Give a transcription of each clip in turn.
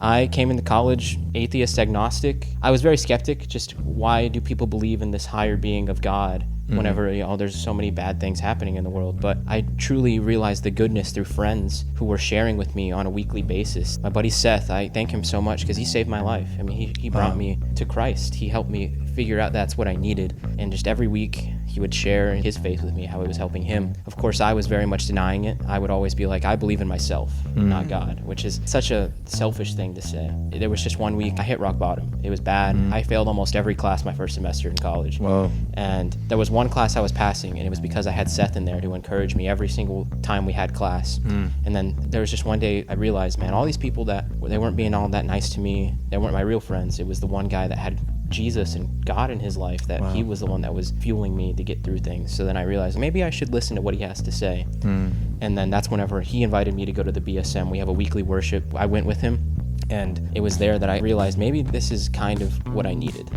I came into college atheist, agnostic. I was very skeptic. Just why do people believe in this higher being of God whenever, there's so many bad things happening in the world? But I truly realized the goodness through friends who were sharing with me on a weekly basis. My buddy Seth, I thank him so much because he saved my life. I mean, he brought me to Christ. He helped me figure out that's what I needed. And just every week, he would share his faith with me, how it was helping him. Of course, I was very much denying it. I would always be like, I believe in myself, not God, which is such a selfish thing to say. There was just one week I hit rock bottom. It was bad. I failed almost every class my first semester in college. Whoa. And there was one class I was passing, and it was because I had Seth in there to encourage me every single time we had class. And then there was just one day I realized, man, all these people they weren't being all that nice to me. They weren't my real friends. It was the one guy that had Jesus and God in his life, that he was the one that was fueling me to get through things. So then I realized maybe I should listen to what he has to say. And then that's whenever he invited me to go to the BSM. We have a weekly worship. I went with him, and it was there that I realized maybe this is kind of what I needed.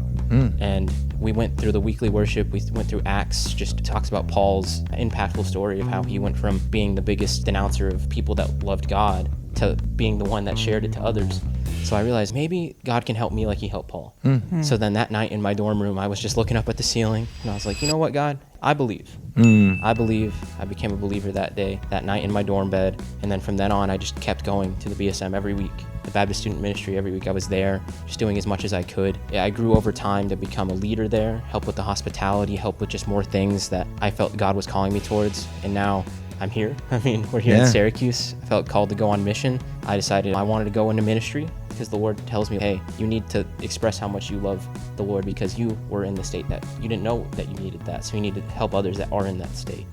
And we went through the weekly worship. We went through Acts, just talks about Paul's impactful story of how he went from being the biggest denouncer of people that loved God to being the one that shared it to others. So I realized maybe God can help me like he helped Paul. So then that night in my dorm room, I was just looking up at the ceiling, and I was like, you know what, God? I believe. I believe. I became a believer that day, that night in my dorm bed. And then from then on, I just kept going to the BSM every week. The Baptist Student Ministry, every week I was there, just doing as much as I could. I grew over time to become a leader there, help with the hospitality, help with just more things that I felt God was calling me towards. And now I'm here. I mean, we're here in Syracuse. I felt called to go on mission. I decided I wanted to go into ministry because the Lord tells me, hey, you need to express how much you love the Lord because you were in the state that you didn't know that you needed that. So you need to help others that are in that state.